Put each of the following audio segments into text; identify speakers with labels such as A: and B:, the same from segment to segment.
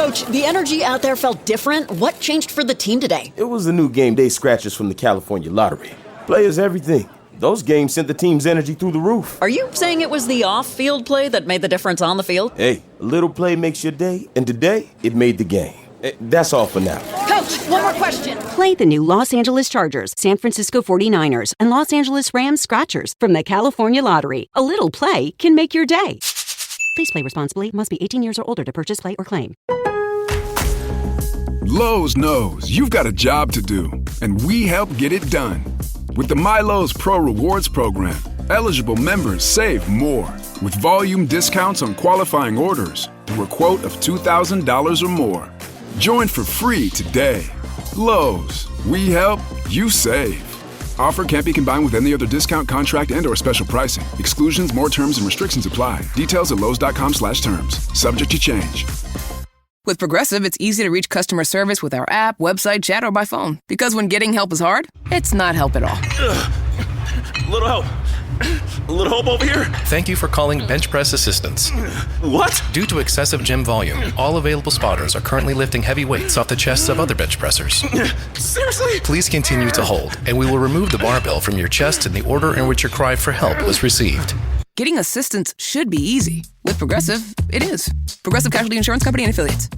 A: Coach, the energy out there felt different. What changed for the team today?
B: It was the new game day scratchers from the California Lottery. Players everything. Those games sent the team's energy through the roof.
A: Are you saying it was the off-field play that made the difference on the field?
B: Hey, a little play makes your day, and today, it made the game. That's all for now.
A: Coach, one more question.
C: Play the new Los Angeles Chargers, San Francisco 49ers, and Los Angeles Rams Scratchers from the California Lottery. A little play can make your day. Please play responsibly. Must be 18 years or older to purchase, play, or claim.
D: Lowe's knows you've got a job to do, and we help get it done. With the MyLowe's Pro Rewards program, eligible members save more with volume discounts on qualifying orders through a quote of $2,000 or more. Join for free today. Lowe's, we help, you save. Offer can't be combined with any other discount, contract, and/or special pricing. Exclusions, more terms, and restrictions apply. Details at lowes.com/terms. Subject to change.
E: With Progressive, it's easy to reach customer service with our app, website, chat, or by phone. Because when getting help is hard, it's not help at all.
F: Little help. A little help over here.
G: Thank you for calling Bench Press Assistance.
F: What?
G: Due to excessive gym volume, all available spotters are currently lifting heavy weights off the chests of other bench pressers.
F: Seriously?
G: Please continue to hold, and we will remove the barbell from your chest in the order in which your cry for help was received.
E: Getting assistance should be easy. With Progressive, it is. Progressive Casualty Insurance Company and Affiliates.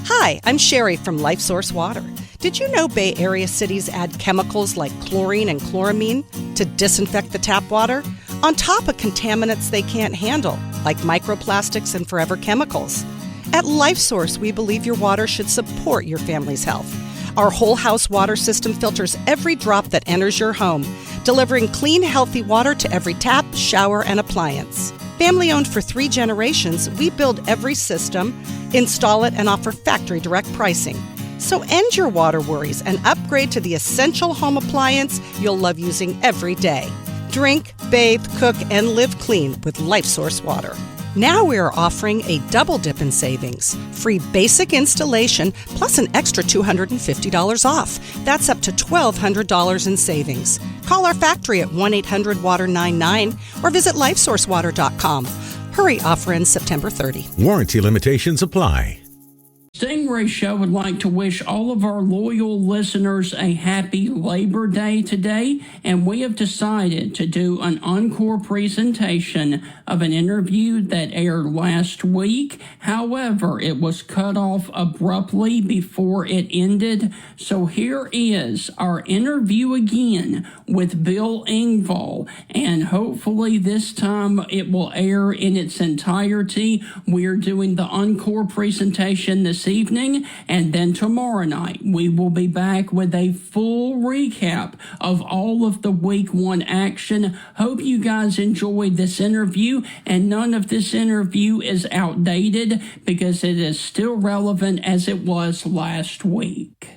H: Hi, I'm Sherry from LifeSource Water. Did you know Bay Area cities add chemicals like chlorine and chloramine to disinfect the tap water, on top of contaminants they can't handle, like microplastics and forever chemicals? At LifeSource, we believe your water should support your family's health. Our whole house water system filters every drop that enters your home, delivering clean, healthy water to every tap, shower, and appliance. Family owned for 3 generations, we build every system, install it, and offer factory direct pricing. So end your water worries and upgrade to the essential home appliance you'll love using every day. Drink, bathe, cook, and live clean with LifeSource Water. Now we are offering a double dip in savings. Free basic installation plus an extra $250 off. That's up to $1,200 in savings. Call our factory at 1-800-WATER-99 or visit LifeSourceWater.com. Hurry, offer ends September 30.
I: Warranty limitations apply.
J: Stingray Show would like to wish all of our loyal listeners a happy Labor Day today, and we have decided to do an encore presentation of an interview that aired last week. However, it was cut off abruptly before it ended, so here is our interview again with Bill Engvall, and hopefully this time it will air in its entirety. We're doing the encore presentation this evening, and then tomorrow night we will be back with a full recap of all of the week 1 action. Hope you guys enjoyed this interview, and none of this interview is outdated because it is still relevant as it was last week.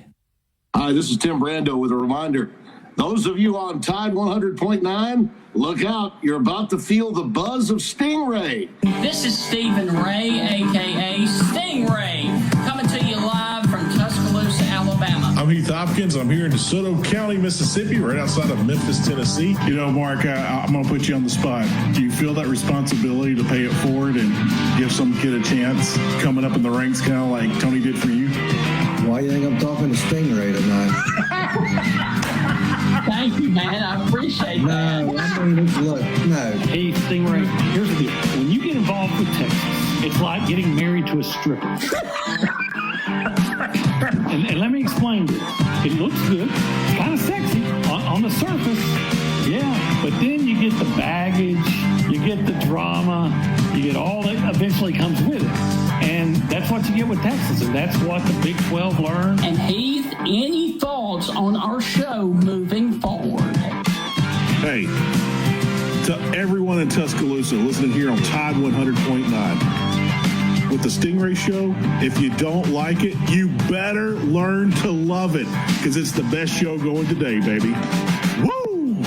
K: Hi, this is Tim Brando with a reminder. Those of you on Tide 100.9, look out. You're about to feel the buzz of Stingray.
J: This is Stephen Ray, a.k.a. Stingray, coming to you live from Tuscaloosa, Alabama.
L: I'm Heath Hopkins. I'm here in DeSoto County, Mississippi, right outside of Memphis, Tennessee. You know, Mark, I'm going to put you on the spot. Do you feel that responsibility to pay it forward and give some kid a chance coming up in the ranks kind of like Tony did for you?
M: Why do you think I'm talking to Stingray tonight?
J: Thank you, man. I appreciate that.
M: No, I mean, look, no.
N: Hey, Stingray, here's the deal. When you get involved with Texas, it's like getting married to a stripper. and let me explain this. It looks good, kind of sexy on the surface, yeah, but then you get the baggage, you get the drama, you get all that eventually comes with it. And that's what you get with Texas, and that's what the Big 12 learned.
J: And Heath, any thoughts on our show moving forward?
L: Hey, to everyone in Tuscaloosa listening here on Tide 100.9. With the Stingray Show, if you don't like it, you better learn to love it, because it's the best show going today, baby. Woo!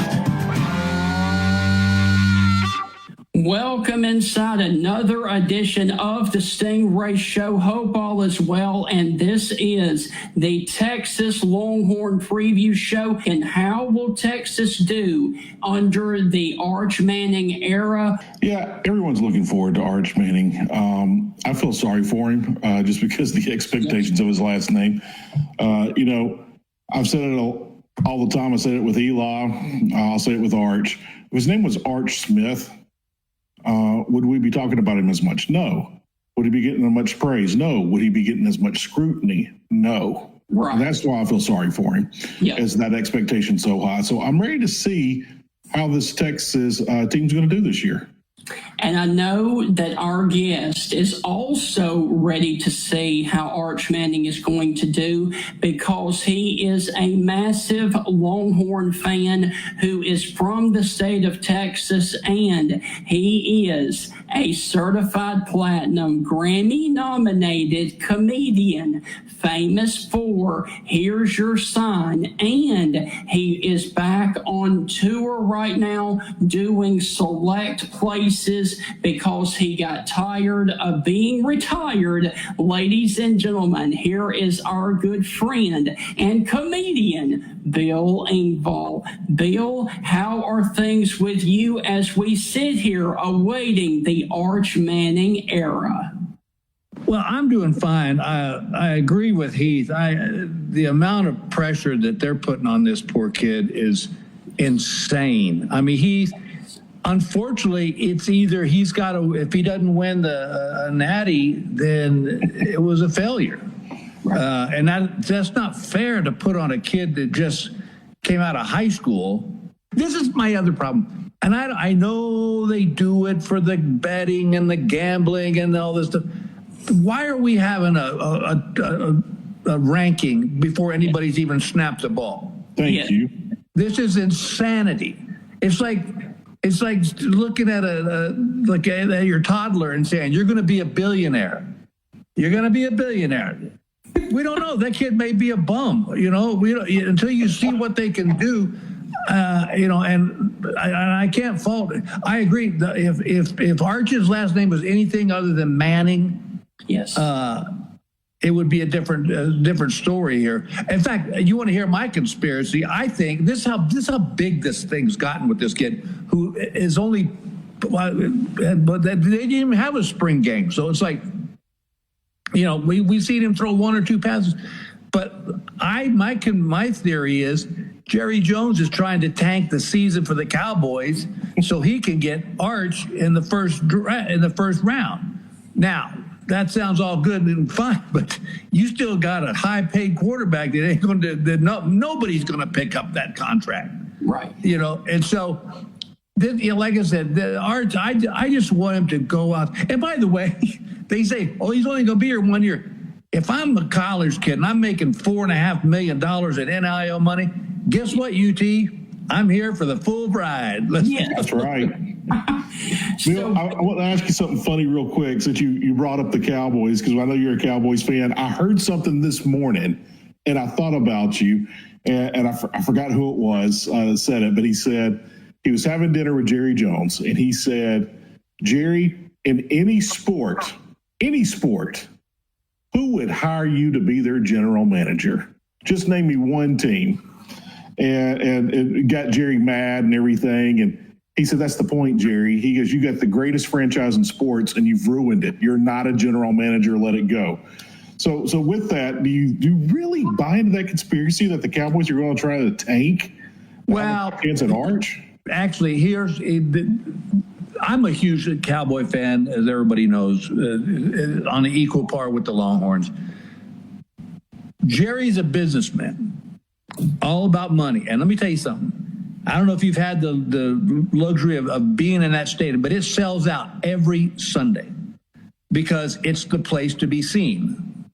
J: Welcome inside another edition of the Stingray Show. Hope all is well, and this is the Texas Longhorn Preview Show. And how will Texas do under the Arch Manning era?
L: Yeah, everyone's looking forward to Arch Manning. I feel sorry for him just because of the expectations of his last name. I've said it all the time. I said it with Eli. I'll say it with Arch. If his name was Arch Smith, would we be talking about him as much? No. Would he be getting as much praise? No. Would he be getting as much scrutiny? No.
J: Right.
L: And that's why I feel sorry for him.
J: Yeah.
L: Is that expectation so high? So I'm ready to see how this Texas team's going to do this year.
J: And I know that our guest is also ready to see how Arch Manning is going to do, because he is a massive Longhorn fan who is from the state of Texas, and he is a certified platinum Grammy-nominated comedian, famous for Here's Your Sign, and he is back on tour right now doing select places because he got tired of being retired. Ladies and gentlemen, here is our good friend and comedian, Bill Engvall. Bill, how are things with you as we sit here awaiting the Arch Manning era?
O: Well, I'm doing fine. I agree with Heath. The amount of pressure that they're putting on this poor kid is insane. I mean, unfortunately, it's either he's got to, if he doesn't win the natty, then it was a failure. And that's not fair to put on a kid that just came out of high school. This is my other problem. And I know they do it for the betting and the gambling and all this stuff. Why are we having a ranking before anybody's even snapped the ball?
L: Thank you.
O: This is insanity. It's like looking at at your toddler and saying, you're going to be a billionaire. You're going to be a billionaire. We don't know. That kid may be a bum, we don't, until you see what they can do, and I can't fault it. I agree. If Arch's last name was anything other than Manning,
J: yes,
O: it would be a different story here. In fact, you want to hear my conspiracy? I think this is how big this thing's gotten with this kid, who is only, but they didn't even have a spring game, so it's like, we've seen him throw one or two passes. But my theory is Jerry Jones is trying to tank the season for the Cowboys so he can get Arch in the first round. Now, that sounds all good and fine, but you still got a high-paid quarterback that ain't going to. Nobody's going to pick up that contract,
J: right?
O: And so, like I said, Arch. I just want him to go out. And by the way, they say, "Oh, he's only going to be here 1 year." If I'm a college kid and I'm making $4.5 million in NIL money, guess what, UT? I'm here for the full ride.
L: That's right. Bill, I want to ask you something funny real quick, since you brought up the Cowboys, because I know you're a Cowboys fan. I heard something this morning, and I thought about you, and I forgot who it was that said it, but he said he was having dinner with Jerry Jones, and he said, Jerry, in any sport, who would hire you to be their general manager? Just name me one team. And it got Jerry mad and everything, and he said, that's the point, Jerry. He goes, you got the greatest franchise in sports, and you've ruined it. You're not a general manager. Let it go. So with that, do you really buy into that conspiracy that the Cowboys are going to try to tank?
O: Well,
L: chance at Arch?
O: Actually, I'm a huge Cowboy fan, as everybody knows, on an equal par with the Longhorns. Jerry's a businessman, all about money. And let me tell you something. I don't know if you've had the luxury of being in that stadium, but it sells out every Sunday because it's the place to be seen.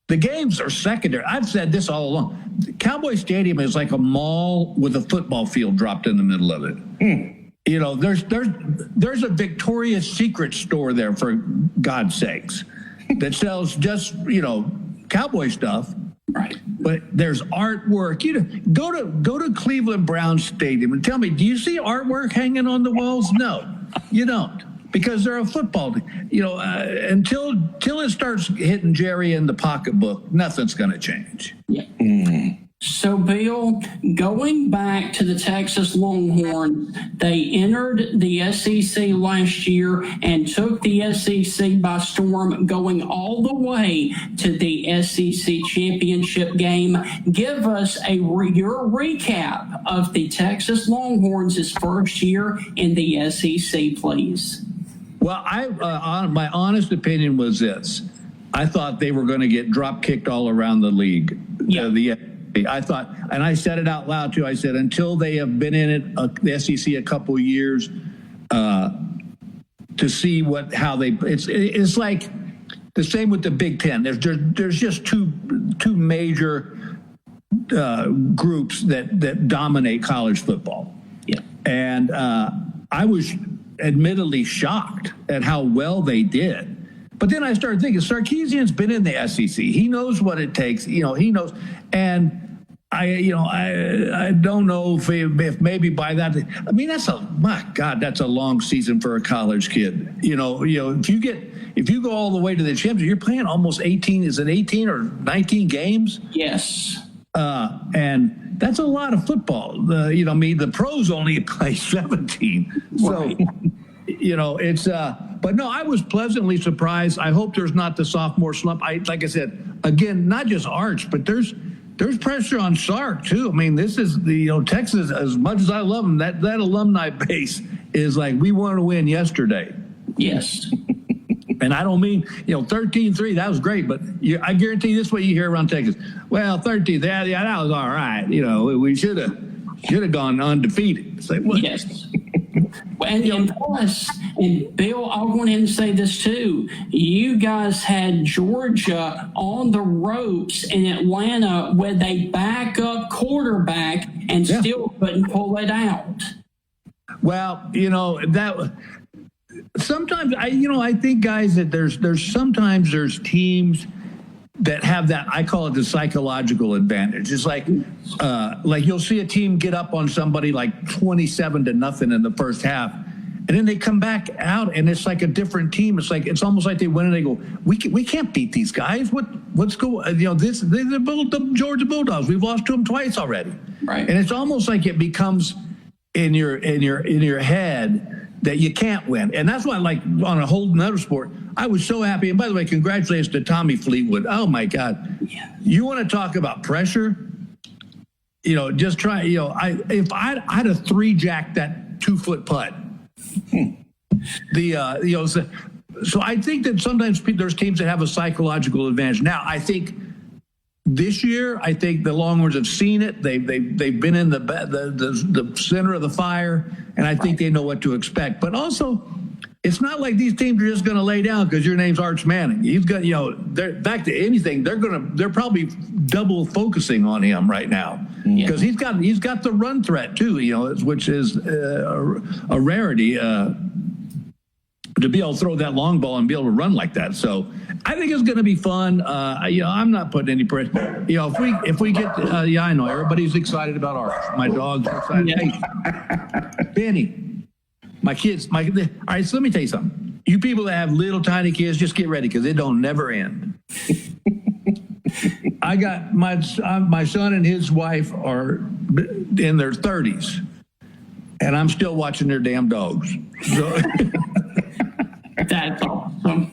O: The games are secondary. I've said this all along. Cowboy Stadium is like a mall with a football field dropped in the middle of it. There's a Victoria's Secret store there, for God's sakes, that sells just, Cowboy stuff.
J: Right.
O: But there's artwork. Go to Cleveland Browns Stadium and tell me, do you see artwork hanging on the walls? No, you don't. because they're a football team. Until it starts hitting Jerry in the pocketbook, nothing's going to change.
J: Yeah. So, Bill, going back to the Texas Longhorns, they entered the SEC last year and took the SEC by storm, going all the way to the SEC championship game. Give us your recap of the Texas Longhorns' first year in the SEC, please.
O: Well, my honest opinion was this. I thought they were going to get drop-kicked all around the league. Yeah. I thought, and I said it out loud too, I said, until they have been in it, the SEC a couple of years, to see it's like the same with the Big Ten. There's just two major groups that dominate college football.
J: Yeah.
O: And I was admittedly shocked at how well they did. But then I started thinking, Sarkisian's been in the SEC. He knows what it takes. He knows. And I don't know if maybe by that. I mean, that's a long season for a college kid. If you go all the way to the championship, you're playing almost 18. Is it 18 or 19 games?
J: Yes.
O: And that's a lot of football. The pros only play 17. So, it's. But no, I was pleasantly surprised. I hope there's not the sophomore slump. Like I said, again, not just Arch, but there's pressure on Sark too. I mean, this is Texas. As much as I love them, that alumni base is like, we want to win yesterday.
J: Yes.
O: And I don't mean 13-3. That was great, but I guarantee you this is what you hear around Texas. Well, 13, that was all right. We should have gone undefeated. It's like, what?
J: Yes. And plus, and Bill, I want him to say this too. You guys had Georgia on the ropes in Atlanta with a backup quarterback and still couldn't pull it out.
O: Well, that sometimes I think, guys, that there's teams that have that, I call it the psychological advantage. It's like you'll see a team get up on somebody like 27-0 in the first half, and then they come back out and it's like a different team. It's almost like they win and they go, we can't beat these guys. What's going? They're the Georgia Bulldogs. We've lost to them twice already.
J: Right.
O: And it's almost like it becomes in your head that you can't win. And that's why, like, on a whole nother sport, I was so happy. And by the way, congratulations to Tommy Fleetwood. Oh my God. Yeah. You want to talk about pressure? Just try, if I'd have 3-jacked that 2-foot putt, so I think that sometimes there's teams that have a psychological advantage. Now, I think this year, I think the Longhorns have seen it. They've been in the center of the fire, and I think they know what to expect. But also, it's not like these teams are just going to lay down because your name's Arch Manning. He's got, back to anything. They're probably double focusing on him right now because he's got the run threat too. Which is a rarity. To be able to throw that long ball and be able to run like that. So I think it's going to be fun. I'm not putting any pressure. If we get, I know everybody's excited about Arch. My dog's excited. Yeah. Hey, Benny, my kids, all right, so let me tell you something. You people that have little tiny kids, just get ready because it don't never end. I got my son and his wife are in their 30s, and I'm still watching their damn dogs. So,
J: that's awesome.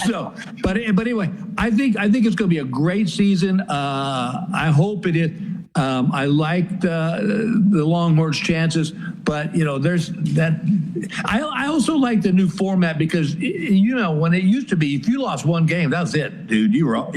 O: So, but anyway, I think it's going to be a great season. I hope it is. I like the Longhorns' chances, but there's that. I also like the new format because when it used to be, if you lost one game, that was it, dude. You were out.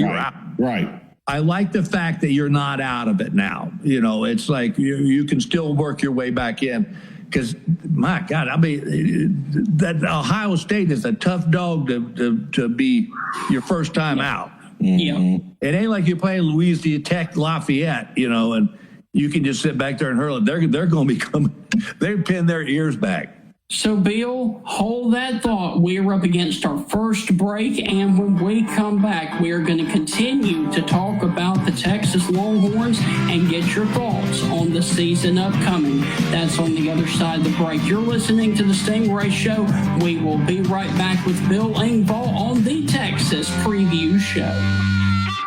P: Right.
O: I like the fact that you're not out of it now. It's like you can still work your way back in. Because, my God, I mean, that Ohio State is a tough dog to be your first time out.
J: Yeah.
O: It ain't like you're playing Louisiana Tech Lafayette, and you can just sit back there and hurl it. They're going to be coming. They pin their ears back.
J: So, Bill, hold that thought. We're up against our first break, and when we come back, we are going to continue to talk about the Texas Longhorns and get your thoughts on the season upcoming. That's on the other side of the break. You're listening to the Stingray Show. We will be right back with Bill Engvall on the Texas Preview Show.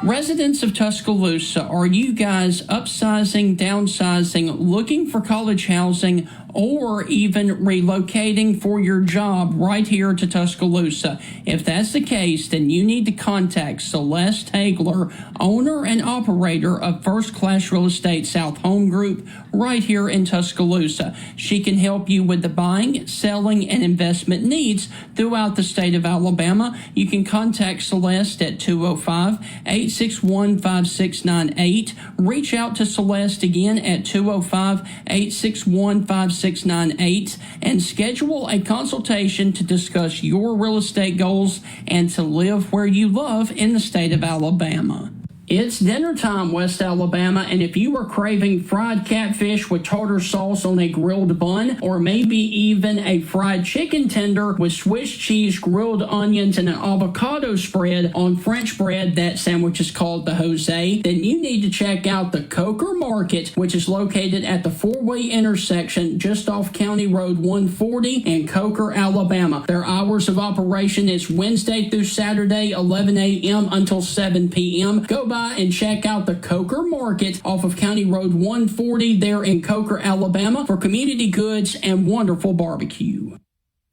J: Residents of Tuscaloosa, are you guys upsizing, downsizing, looking for college housing, or even relocating for your job right here to Tuscaloosa? If that's the case, then you need to contact Celeste Hagler, owner and operator of First Class Real Estate South Home Group right here in Tuscaloosa. She can help you with the buying, selling, and investment needs throughout the state of Alabama. You can contact Celeste at 205-861-5698. Reach out to Celeste again at 205-861-5698 and schedule a consultation to discuss your real estate goals and to live where you love in the state of Alabama. It's dinner time, West Alabama, and if you are craving fried catfish with tartar sauce on a grilled bun, or maybe even a fried chicken tender with Swiss cheese, grilled onions, and an avocado spread on French bread, that sandwich is called the Jose, then you need to check out the Coker Market, which is located at the four-way intersection just off County Road 140 in Coker, Alabama. Their hours of operation is Wednesday through Saturday, 11 a.m. until 7 p.m. Go by and check out the Coker Market off of County Road 140 there in Coker, Alabama for community goods and wonderful barbecue.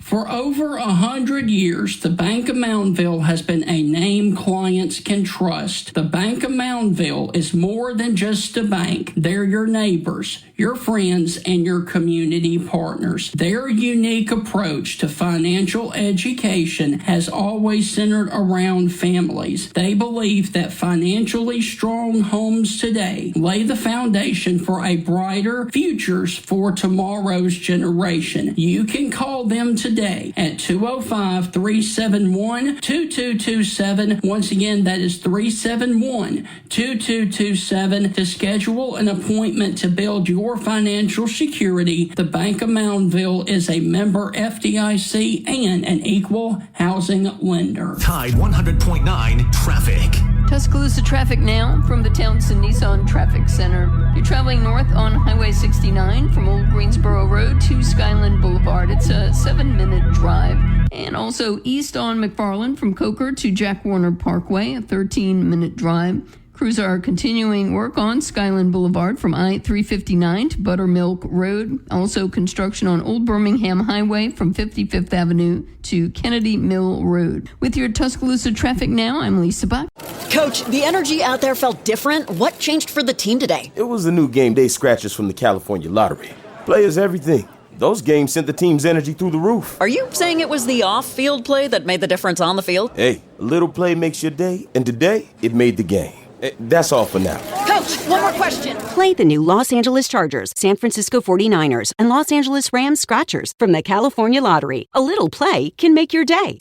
J: For over 100 years, the Bank of Moundville has been a name clients can trust. The Bank of Moundville is more than just a bank. They're your neighbors, your friends, and your community partners. Their unique approach to financial education has always centered around families. They believe that financially strong homes today lay the foundation for a brighter futures for tomorrow's generation. You can call them today at 205-371-2227. Once again, that is 371-2227 to schedule an appointment to build your financial security. The Bank of Moundville is a member FDIC and an equal housing lender.
P: Tide 100.9 traffic.
Q: Tuscaloosa traffic now from the Townsend Nissan Traffic Center. You're traveling north on Highway 69 from Old Greensboro Road to Skyland Boulevard. It's a 7-minute drive. And also east on McFarland from Coker to Jack Warner Parkway, a 13-minute drive. Crews are continuing work on Skyland Boulevard from I-359 to Buttermilk Road. Also construction on Old Birmingham Highway from 55th Avenue to Kennedy Mill Road. With your Tuscaloosa traffic now, I'm Lisa Buck.
A: Coach, the energy out there felt different. What changed for the team today?
B: It was the new game day scratchers from the California Lottery. Players everything. Those games sent the team's energy through the roof.
A: Are you saying it was the off-field play that made the difference on the field?
B: Hey, a little play makes your day, and today, it made the game. That's all for now.
A: Coach, one more question.
C: Play the new Los Angeles Chargers, San Francisco 49ers, and Los Angeles Rams Scratchers from the California Lottery. A little play can make your day.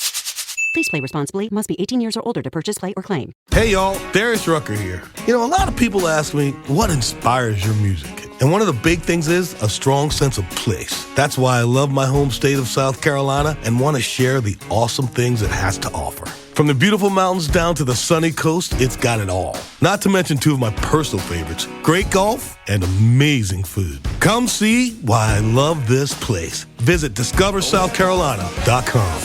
C: Please play responsibly. Must be 18 years or older to purchase, play, or claim.
R: Hey, y'all. Darius Rucker here. You know, a lot of people ask me, what inspires your music? And one of the big things is a strong sense of place. That's why I love my home state of South Carolina and want to share the awesome things it has to offer. From the beautiful mountains down to the sunny coast, it's got it all. Not to mention two of my personal favorites, great golf and amazing food. Come see why I love this place. Visit discoversouthcarolina.com.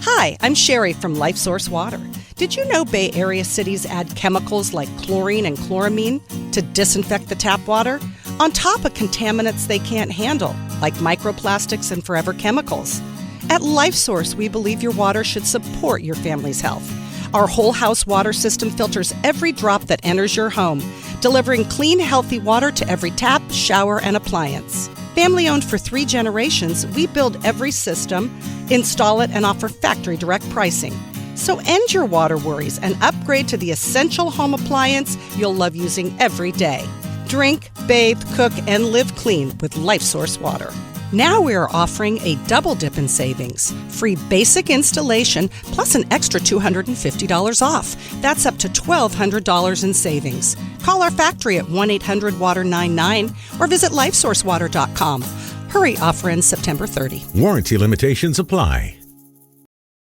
H: Hi, I'm Sherry from LifeSource Water. Did you know Bay Area cities add chemicals like chlorine and chloramine to disinfect the tap water, on top of contaminants they can't handle, like microplastics and forever chemicals? At LifeSource, we believe your water should support your family's health. Our whole house water system filters every drop that enters your home, delivering clean, healthy water to every tap, shower, and appliance. Family owned for 3 generations, we build every system, install it, and offer factory direct pricing. So end your water worries and upgrade to the essential home appliance you'll love using every day. Drink, bathe, cook, and live clean with LifeSource Water. Now we're offering a double dip in savings. Free basic installation plus an extra $250 off. That's up to $1,200 in savings. Call our factory at 1-800-WATER-99 or visit LifeSourceWater.com. Hurry, offer ends September 30.
I: Warranty limitations apply.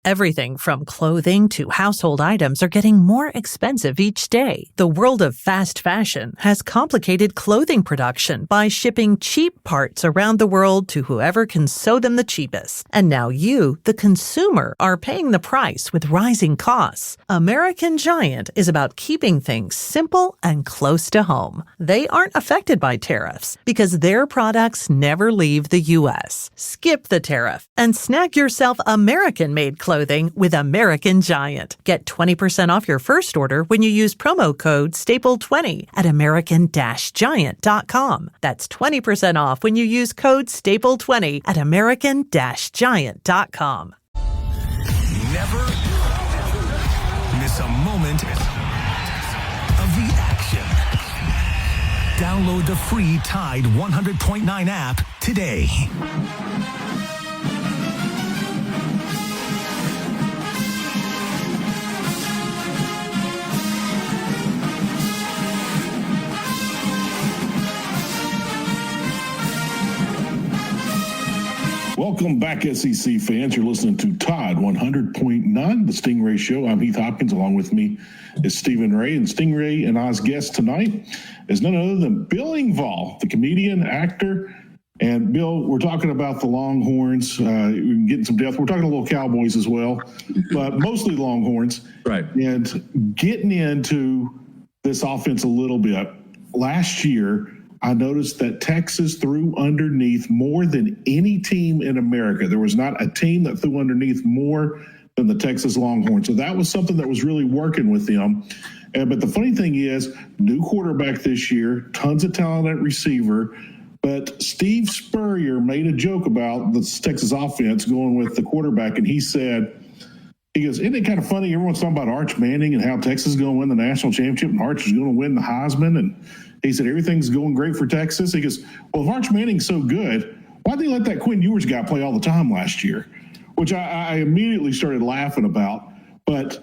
S: Everything from clothing to household items are getting more expensive each day. The world of fast fashion has complicated clothing production by shipping cheap parts around the world to whoever can sew them the cheapest. And now you, the consumer, are paying the price with rising costs. American Giant is about keeping things simple and close to home. They aren't affected by tariffs because their products never leave the U.S. Skip the tariff and snag yourself American-made clothing with American Giant. Get 20% off your first order when you use promo code STAPLE20 at American-Giant.com. That's 20% off when you use code STAPLE20 at American-Giant.com.
P: Never miss a moment of the action. Download the free Tide 100.9 app today.
L: Welcome back, SEC fans. You're listening to Tide 100.9, the Stingray Show. I'm Heath Hopkins. Along with me is Stephen Ray. And Stingray and I's guest tonight is none other than Bill Engvall, the comedian, actor. And Bill, we're talking about the Longhorns. We're getting some depth. We're talking a little Cowboys as well, but mostly Longhorns.
O: Right.
L: And getting into this offense a little bit. Last year, I noticed that Texas threw underneath more than any team in America. There was not a team that threw underneath more than the Texas Longhorns. So that was something that was really working with them. But the funny thing is, new quarterback this year, tons of talent at receiver. But Steve Spurrier made a joke about the Texas offense going with the quarterback, and he said, he goes, isn't it kind of funny? Everyone's talking about Arch Manning and how Texas is going to win the national championship and Arch is going to win the Heisman. And he said, everything's going great for Texas. He goes, well, if Arch Manning's so good, why did they let that Quinn Ewers guy play all the time last year? Which I immediately started laughing about. But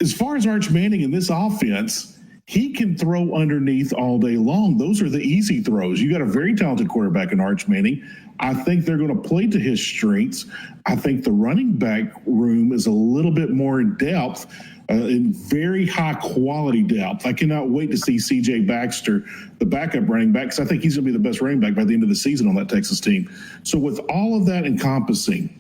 L: as far as Arch Manning in this offense, he can throw underneath all day long. Those are the easy throws. You got a very talented quarterback in Arch Manning. I think they're going to play to his strengths. I think the running back room is a little bit more in depth, in very high quality depth. I cannot wait to see C.J. Baxter, the backup running back, because I think he's going to be the best running back by the end of the season on that Texas team. So with all of that encompassing,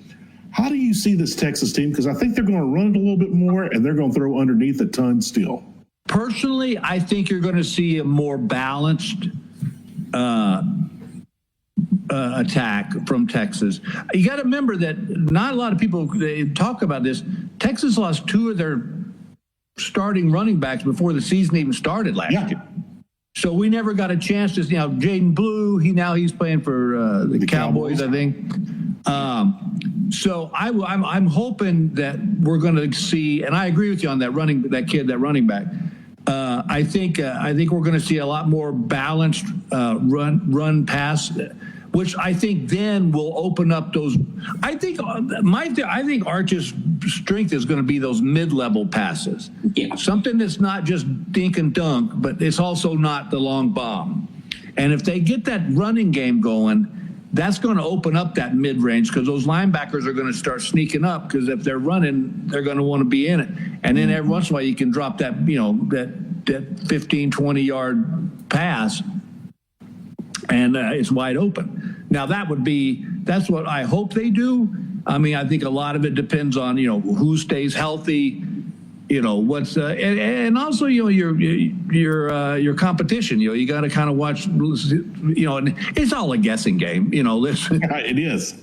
L: how do you see this Texas team? Because I think they're going to run it a little bit more, and they're going to throw underneath a ton still.
O: Personally, I think you're going to see a more balanced attack from Texas. You got to remember that not a lot of people they talk about this. Texas lost two of their starting running backs before the season even started last year. So we never got a chance to, Jaden Blue, he's playing for the Cowboys, I think. So I'm hoping that we're going to see, and I agree with you on that running back. I think we're going to see a lot more balanced run pass, which I think then will open up those. I think Arch's strength is going to be those mid-level passes. Yeah. Something that's not just dink and dunk, but it's also not the long bomb. And if they get that running game going, that's going to open up that mid-range because those linebackers are going to start sneaking up because if they're running, they're going to want to be in it. And then every once in a while you can drop that, that 15, 20-yard pass, and it's wide open. Now, that's what I hope they do. I mean, I think a lot of it depends on, who stays healthy, what's and also your competition. You got to kind of watch. And it's all a guessing game. Listen,
L: it is.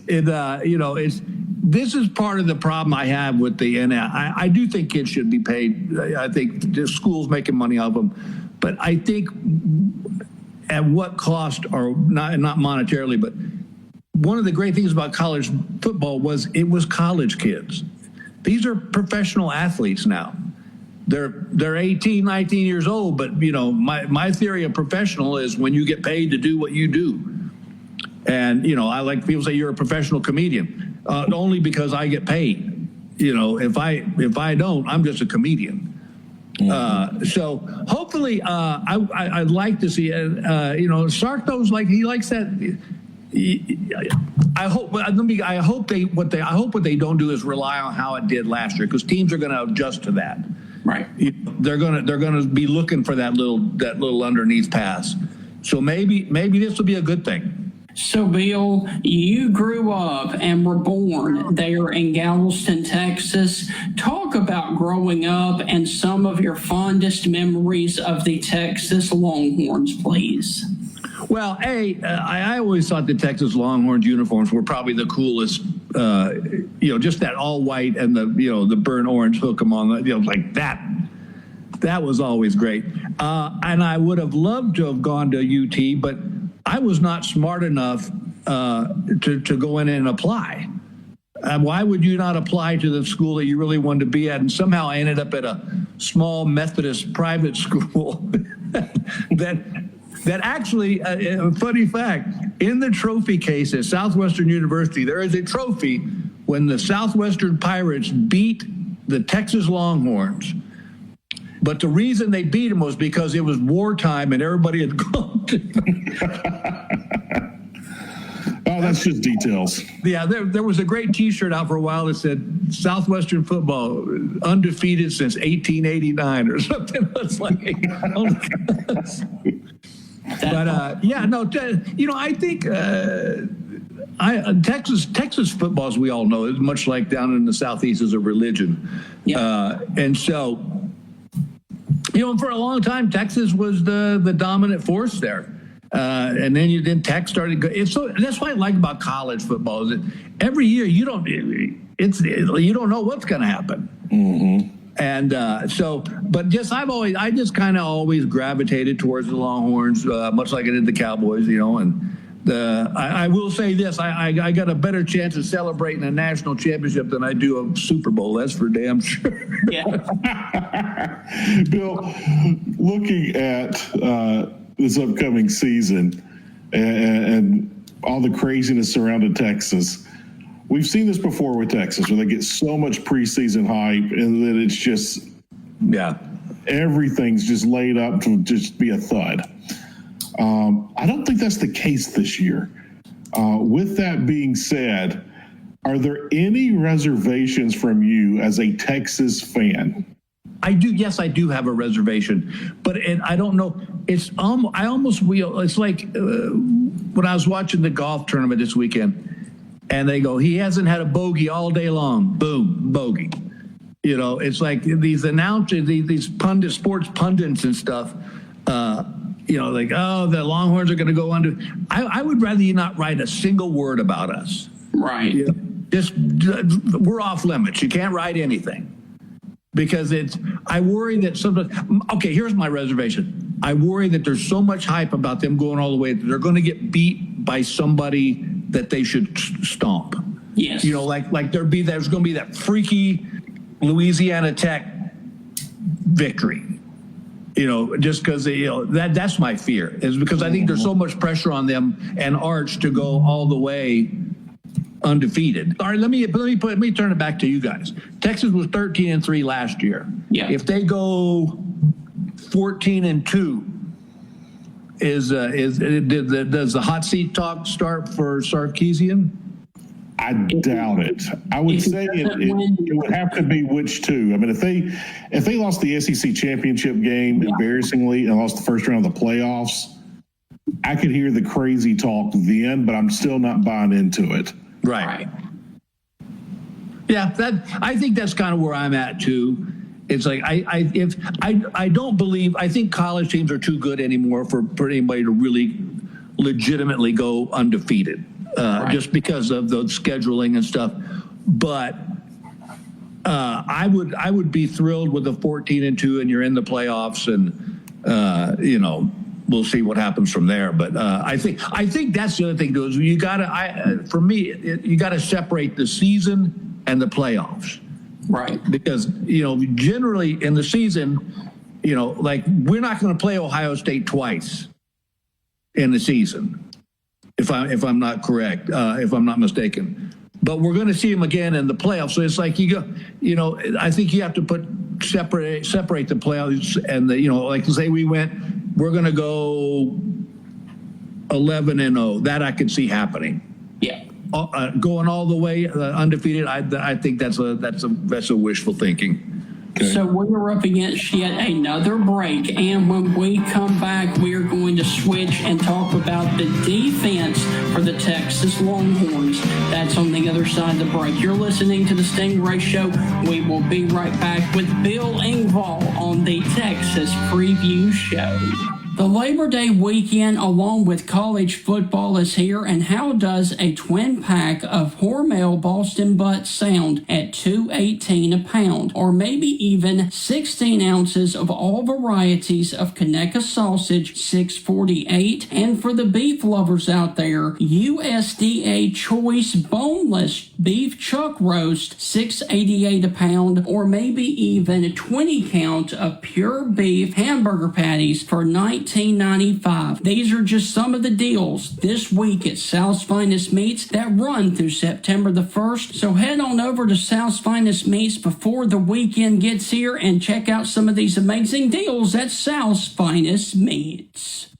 O: This is part of the problem I have with the NL. I do think kids should be paid. I think the schools making money off them, but I think at what cost, or not monetarily, but one of the great things about college football was it was college kids. These are professional athletes now. They're 18, 19 years old, but my theory of professional is when you get paid to do what you do. And, I like people say you're a professional comedian, only because I get paid. If I don't, I'm just a comedian. So hopefully, I'd like to see, Sarko's he likes that. I hope what they don't do is rely on how it did last year, because teams are going to adjust to that.
J: Right.
O: They're going to be looking for that little underneath pass. So maybe this will be a good thing.
J: So, Bill, you grew up and were born there in Galveston, Texas. Talk about growing up and some of your fondest memories of the Texas Longhorns, please.
O: Well, I always thought the Texas Longhorns uniforms were probably the coolest. Just that all white and the burnt orange hook them on like that. That was always great. And I would have loved to have gone to UT, but I was not smart enough to go in and apply. Why would you not apply to the school that you really wanted to be at? And somehow I ended up at a small Methodist private school that actually, a funny fact, in the trophy case at Southwestern University, there is a trophy when the Southwestern Pirates beat the Texas Longhorns. But the reason they beat them was because it was wartime and everybody had gone to
L: Oh, that's just details.
O: Yeah, there was a great T-shirt out for a while that said Southwestern football undefeated since 1889 or something. It's like, I think Texas football, as we all know, is much like down in the Southeast, is a religion. Yeah. And so, for a long time, Texas was the dominant force there. And then Tech started. So that's what I like about college football is that every year you don't know what's going to happen. Mm-hmm. And I just kind of always gravitated towards the Longhorns, much like I did the Cowboys, And I will say this: I got a better chance of celebrating a national championship than I do a Super Bowl. That's for damn sure.
J: Yeah.
L: Bill, looking at this upcoming season and all the craziness surrounding Texas, we've seen this before with Texas, where they get so much preseason hype and then it's just, everything's just laid up to just be a thud. I don't think that's the case this year. With that being said, are there any reservations from you as a Texas fan?
O: I do. Yes, I do have a reservation, but I don't know. It's I almost will. It's like when I was watching the golf tournament this weekend, and they go, he hasn't had a bogey all day long. Boom, bogey. It's like these announcers, these sports pundits and stuff. Like, the Longhorns are going to go under. I would rather you not write a single word about us.
J: Right.
O: Just we're off limits. You can't write anything. Because I worry that sometimes, okay, here's my reservation. I worry that there's so much hype about them going all the way that they're going to get beat by somebody that they should stomp.
J: Yes.
O: Like there's going to be that freaky Louisiana Tech victory. Just because that's my fear, is because I think there's so much pressure on them and Arch to go all the way undefeated. All right, let me turn it back to you guys. Texas was 13-3 last year.
J: Yeah.
O: If they go 14-2, does the hot seat talk start for Sarkisian?
L: I doubt it. I would say it would have to be which two. I mean, if they lost the SEC championship game embarrassingly and lost the first round of the playoffs, I could hear the crazy talk then, but I'm still not buying into it.
O: Right. Yeah, I think that's kind of where I'm at too. It's like I don't believe. I think college teams are too good anymore for anybody to really legitimately go undefeated, just because of the scheduling and stuff. But I would be thrilled with a 14-2 and you're in the playoffs, and we'll see what happens from there. But I think that's the other thing too, is you gotta separate the season and the playoffs.
J: Right.
O: Because, generally in the season, like we're not going to play Ohio State twice in the season. if I'm not correct, if I'm not mistaken. But we're going to see him again in the playoffs. So it's like I think you have to separate the playoffs and like say we're going to go 11-0. That I could see happening.
J: Yeah.
O: Going all the way undefeated, I think that's a wishful thinking. Okay.
J: So we're up against yet another break, and when we come back, we are going to switch and talk about the defense for the Texas Longhorns. That's on the other side of the break. You're listening to the Stingray Show. We will be right back with Bill Engvall on the Texas Preview Show. The Labor Day weekend, along with college football, is here, and how does a twin pack of Hormel Boston Butts sound at $2.18 a pound, or maybe even 16 ounces of all varieties of Conecuh sausage, $6.48, and for the beef lovers out there, USDA Choice Boneless Beef Chuck Roast, $6.88 a pound, or maybe even a 20 count of pure beef hamburger patties for $19.95. These are just some of the deals this week at South's Finest Meats that run through September the 1st. So head on over to South's Finest Meats before the weekend gets here and check out some of these amazing deals at South's Finest Meats.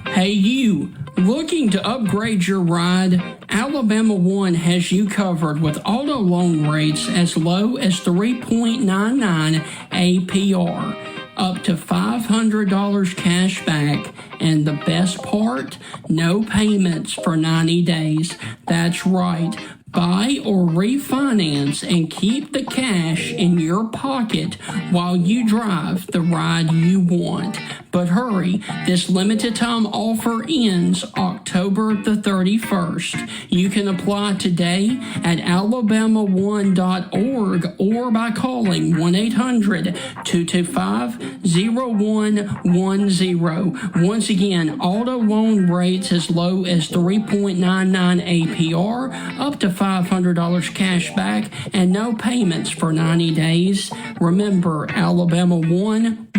J: Hey you, looking to upgrade your ride? Alabama One has you covered with auto loan rates as low as 3.99 APR. Up to $500 cash back, and the best part, no payments for 90 days. That's right. Buy or refinance and keep the cash in your pocket while you drive the ride you want. But hurry, this limited time offer ends October the 31st. You can apply today at alabamaone.org or by calling 1-800-225-0110. Once again, auto loan rates as low as 3.99 APR, up to $500 cash back, and no payments for 90 days. Remember, Alabama One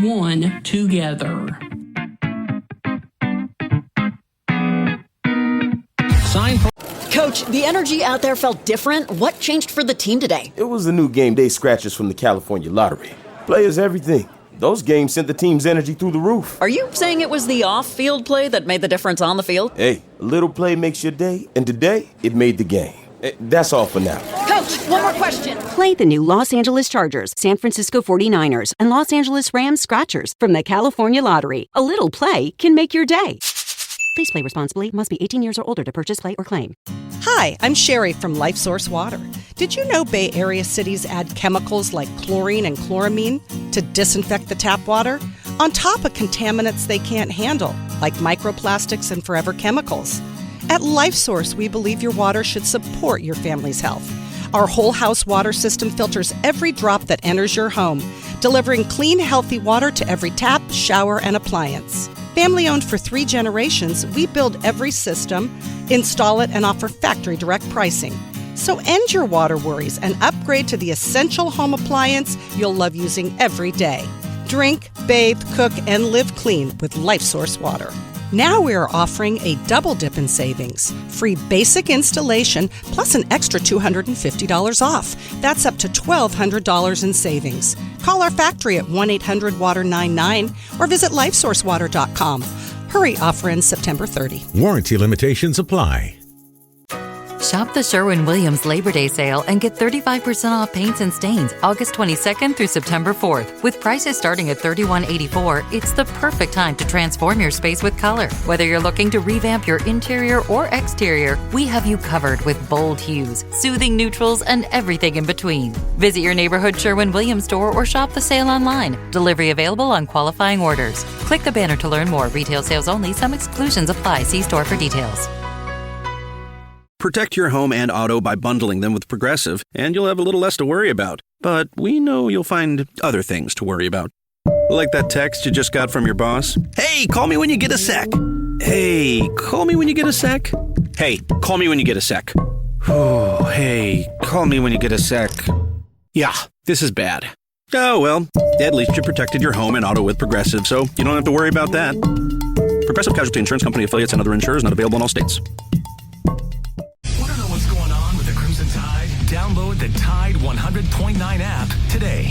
J: together.
A: Coach, the energy out there felt different. What changed for the team today?
B: It was the new game day scratchers from the California lottery. Players everything. Those games sent the team's energy through the roof.
A: Are you saying it was the off-field play that made the difference on the field?
B: Hey, a little play makes your day, and today, it made the game. That's all for now.
A: Coach, one more question.
C: Play the new Los Angeles Chargers, San Francisco 49ers, and Los Angeles Rams Scratchers from the California Lottery. A little play can make your day. Please play responsibly. Must be 18 years or older to purchase, play, or claim.
H: Hi, I'm Sherry from LifeSource Water. Did you know Bay Area cities add chemicals like chlorine and chloramine to disinfect the tap water? On top of contaminants they can't handle, like microplastics and forever chemicals. At LifeSource, we believe your water should support your family's health. Our whole house water system filters every drop that enters your home, delivering clean, healthy water to every tap, shower, and appliance. Family owned for 3 generations, we build every system, install it, and offer factory direct pricing. So end your water worries and upgrade to the essential home appliance you'll love using every day. Drink, bathe, cook, and live clean with LifeSource Water. Now we are offering a double dip in savings. Free basic installation plus an extra $250 off. That's up to $1,200 in savings. Call our factory at 1-800-WATER-99 or visit LifeSourceWater.com. Hurry, offer ends September 30.
I: Warranty limitations apply.
T: Shop the Sherwin-Williams Labor Day sale and get 35% off paints and stains August 22nd through September 4th. With prices starting at $31.84, it's the perfect time to transform your space with color. Whether you're looking to revamp your interior or exterior, we have you covered with bold hues, soothing neutrals, and everything in between. Visit your neighborhood Sherwin-Williams store or shop the sale online. Delivery available on qualifying orders. Click the banner to learn more. Retail sales only. Some exclusions apply. See store for details.
F: Protect your home and auto by bundling them with Progressive, and you'll have a little less to worry about. But we know you'll find other things to worry about. Like that text you just got from your boss. Hey, call me when you get a sec. Hey, call me when you get a sec. Hey, call me when you get a sec. Oh, hey, call me when you get a sec. Yeah, this is bad. Oh, well, at least you protected your home and auto with Progressive, so you don't have to worry about that. Progressive Casualty Insurance Company affiliates and other insurers not available in all states.
P: Want to know what's going on with the Crimson Tide? Download the Tide 100.9 app today.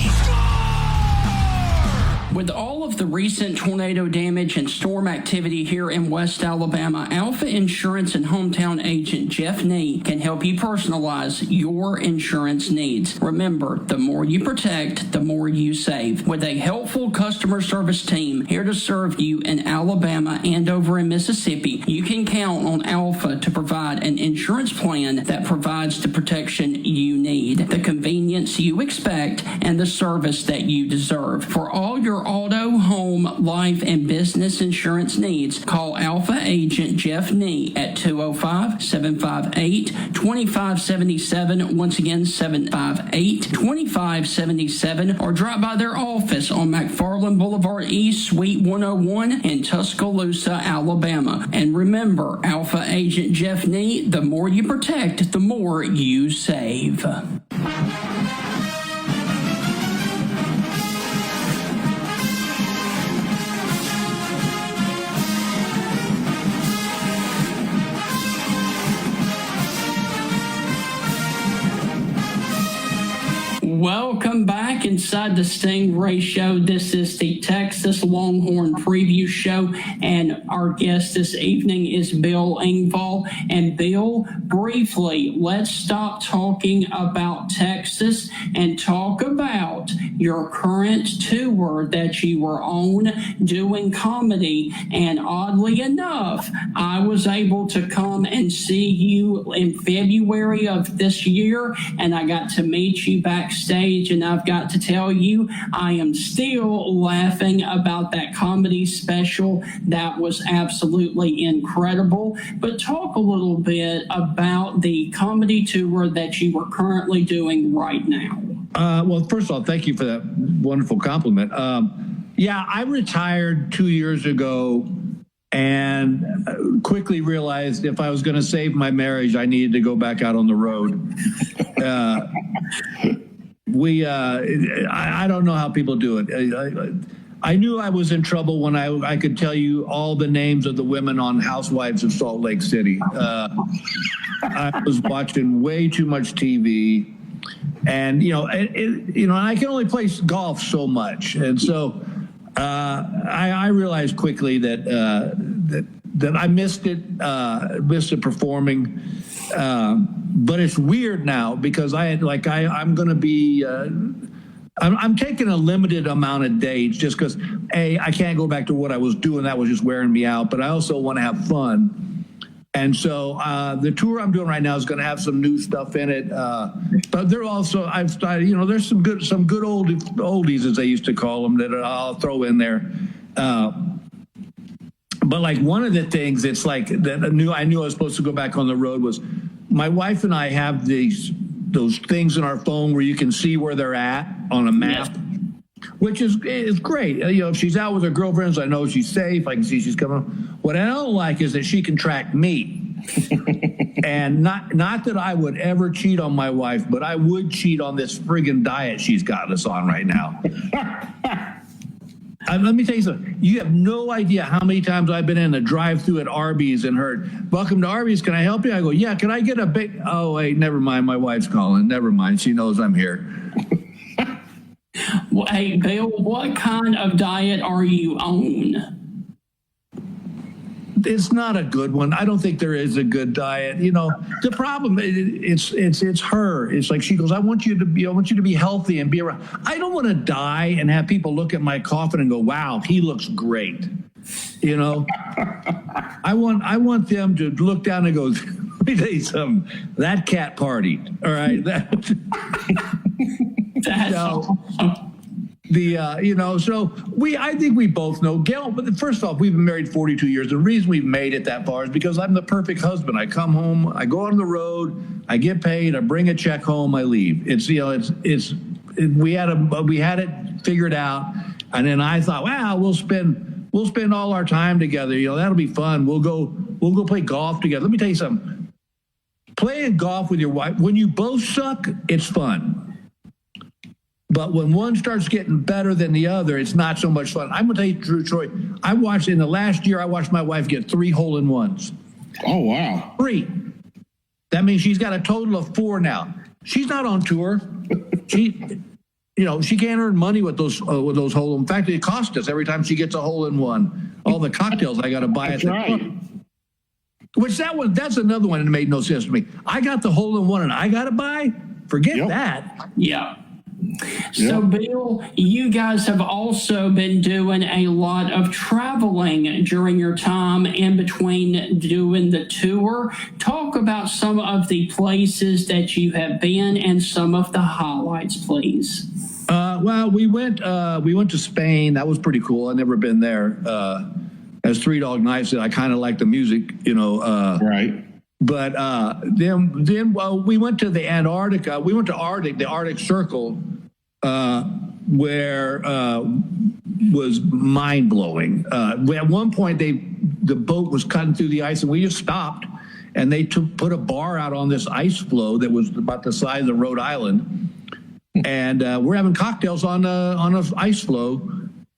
J: With all of the recent tornado damage and storm activity here in West Alabama, Alpha Insurance and hometown agent Jeff Nee can help you personalize your insurance needs. Remember, the more you protect, the more you save. With a helpful customer service team here to serve you in Alabama and over in Mississippi, you can count on Alpha to provide an insurance plan that provides the protection you need, the convenience you expect, and the service that you deserve. For all your auto, home, life, and business insurance needs, call Alpha Agent Jeff Nee at 205-758-2577. Once again, 758-2577, or drop by their office on McFarland Boulevard East, Suite 101 in Tuscaloosa, Alabama. And remember, Alpha Agent Jeff Nee, the more you protect, the more you save. Welcome back inside the Stingray Show. This is the Texas Longhorn Preview Show, and our guest this evening is Bill Engvall. And Bill, briefly, let's stop talking about Texas and talk about your current tour that you were on doing comedy. And oddly enough, I was able to come and see you in February of this year, and I got to meet you backstage. And I've got to tell you, I am still laughing about that comedy special. That was absolutely incredible. But talk a little bit about the comedy tour that you are currently doing right now.
O: Well, first of all, thank you for that wonderful compliment. Yeah, I retired 2 years ago and quickly realized if I was going to save my marriage, I needed to go back out on the road. I don't know how people do it. I knew I was in trouble when I could tell you all the names of the women on Housewives of Salt Lake City. I was watching way too much TV, and I can only play golf so much, and so I realized quickly that I missed it performing. But it's weird now because I'm going to be, I'm taking a limited amount of dates just because, I can't go back to what I was doing. That was just wearing me out, but I also want to have fun. And so the tour I'm doing right now is going to have some new stuff in it. But they're also, there's some good oldies, as they used to call them, that I'll throw in there. But like one of the things it's like that I knew I was supposed to go back on the road was my wife and I have those things in our phone where you can see where they're at on a map, which is great. If she's out with her girlfriends, I know she's safe. I can see she's coming. What I don't like is that she can track me. And not that I would ever cheat on my wife, but I would cheat on this friggin' diet she's got us on right now. Let me tell you something. You have no idea how many times I've been in the drive-thru at Arby's and heard, "Welcome to Arby's. Can I help you?" I go, "Yeah. Can I get a big?" Oh, wait, never mind. My wife's calling. Never mind. She knows I'm here.
J: Well, hey, Bill, what kind of diet are you on?
O: It's not a good one. I don't think there is a good diet. The problem it's her. It's like she goes, I want you to be healthy and be around. I don't want to die and have people look at my coffin and go, "Wow, he looks great." I want them to look down and go, "Let me tell you something. That cat partied." All right.
J: That's awesome.
O: I think we both know, Gail, but first off, we've been married 42 years. The reason we've made it that far is because I'm the perfect husband. I come home, I go on the road, I get paid, I bring a check home, I leave. We had it figured out. And then I thought, wow, we'll spend all our time together. That'll be fun. We'll go play golf together. Let me tell you something. Playing golf with your wife, when you both suck, it's fun. But when one starts getting better than the other, it's not so much fun. I'm going to tell you the truth, Troy. In the last year, I watched my wife get 3 hole-in-ones.
L: Oh, wow.
O: 3. That means she's got a total of 4 now. She's not on tour. She can't earn money with those hole. In fact, it costs us every time she gets a hole-in-one. All the cocktails I got to buy at the club. Which that's another one that made no sense to me. I got the hole-in-one and I got to buy? Forget that.
J: Yeah. So, Bill, you guys have also been doing a lot of traveling during your time in between doing the tour. Talk about some of the places that you have been and some of the highlights, please.
O: Well, we went to Spain. That was pretty cool. I've never been there. As Three Dog Night said, I kind of like the music,
L: Right.
O: But then we went to the Antarctica. We went to the Arctic Circle, where was mind blowing. At one point, the boat was cutting through the ice, and we just stopped, and they put a bar out on this ice floe that was about the size of Rhode Island, and we're having cocktails on an ice floe.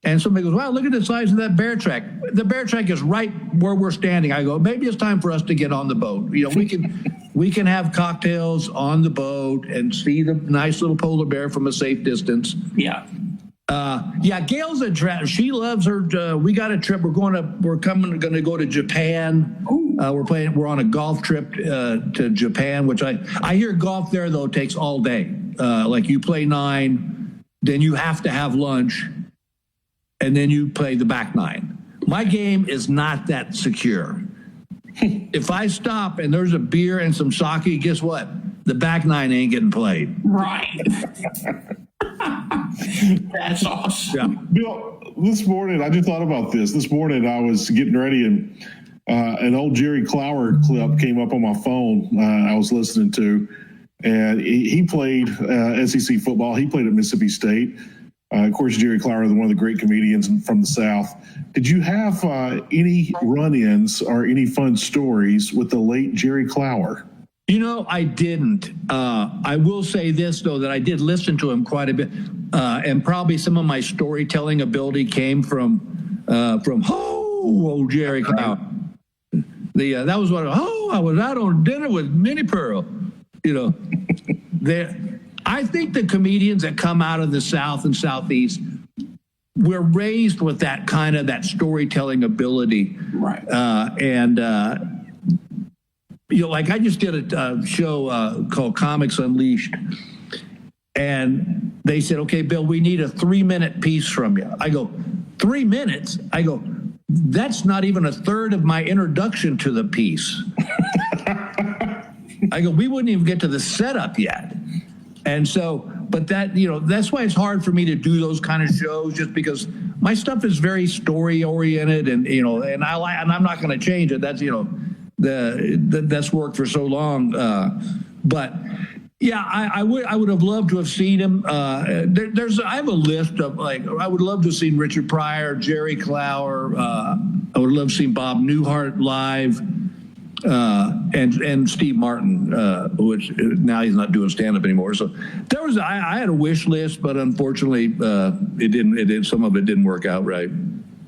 O: And somebody goes, wow, look at the size of that bear track. The bear track is right where we're standing. I go, maybe it's time for us to get on the boat. We can have cocktails on the boat and see the nice little polar bear from a safe distance.
J: Yeah.
O: Gail's she loves her. We got a trip. We're going to go to Japan. We're on a golf trip to Japan, which I hear golf there though takes all day. Like you play 9, then you have to have lunch, and then you play the back 9. My game is not that secure. If I stop and there's a beer and some sake, guess what? The back 9 ain't getting played.
J: Right. That's awesome.
L: Yeah. Bill, this morning, I just thought about this. This morning, I was getting ready, and an old Jerry Clower clip came up on my phone I was listening to, and he played SEC football. He played at Mississippi State. Of course, Jerry Clower, one of the great comedians from the South. Did you have any run-ins or any fun stories with the late Jerry Clower?
O: I didn't. I will say this, though, that I did listen to him quite a bit, and probably some of my storytelling ability came from old Jerry Clower. That was what, I was out on dinner with Minnie Pearl. I think the comedians that come out of the South and Southeast were raised with that kind of that storytelling ability.
J: Right.
O: Like I just did a show called Comics Unleashed, and they said, okay, Bill, we need a 3-minute piece from you. I go, 3 minutes? I go, that's not even a third of my introduction to the piece. I go, we wouldn't even get to the setup yet. And so, but that's why it's hard for me to do those kind of shows, just because my stuff is very story oriented, and I'm not going to change it. That's that's worked for so long. But yeah, I would have loved to have seen him. I have a list of I would love to have seen Richard Pryor, Jerry Clower. I would love to have seen Bob Newhart live. And Steve Martin, which now he's not doing stand-up anymore. So I had a wish list, but unfortunately, it didn't. Some of it didn't work out right.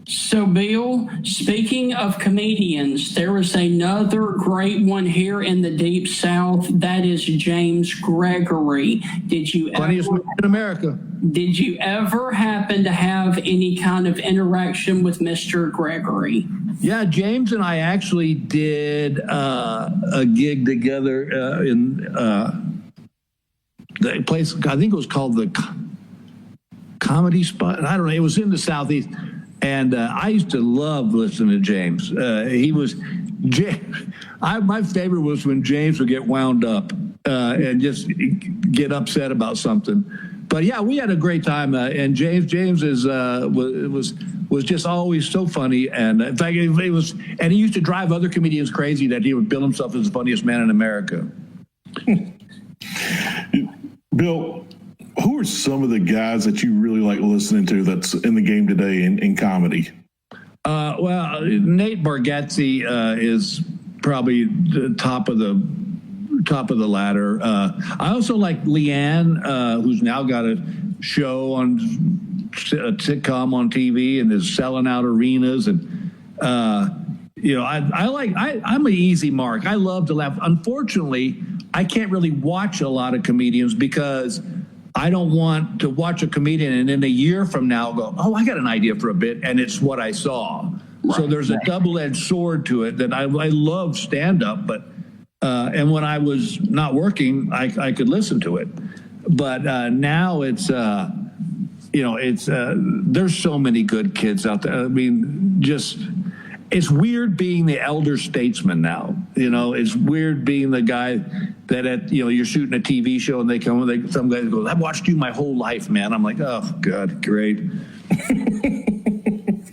J: So, Bill, speaking of comedians, there is another great one here in the Deep South. That is James Gregory.
O: Funniest man in America.
J: Did you ever happen to have any kind of interaction with Mr. Gregory?
O: Yeah, James and I actually did a gig together in the place, I think it was called the Comedy Spot. I don't know. It was in the Southeast. And I used to love listening to James. My favorite was when James would get wound up and just get upset about something. But yeah, we had a great time. And James was just always so funny. And in fact, he used to drive other comedians crazy that he would bill himself as the funniest man in America.
L: Bill, who are some of the guys that you really like listening to that's in the game today in comedy?
O: Well, Nate Bargatze is probably the top of the ladder. I also like Leanne, who's now got show on a sitcom on TV and is selling out arenas. And, I'm an easy mark. I love to laugh. Unfortunately, I can't really watch a lot of comedians because I don't want to watch a comedian and in a year from now go, oh, I got an idea for a bit, and it's what I saw. Right. So there's a double-edged sword to it that I love stand-up, but and when I was not working, I could listen to it. But now it's there's so many good kids out there. I mean, it's weird being the elder statesman now. It's weird being the guy that you're shooting a TV show and they come and some guy goes, I've watched you my whole life, man. I'm like, oh God, great.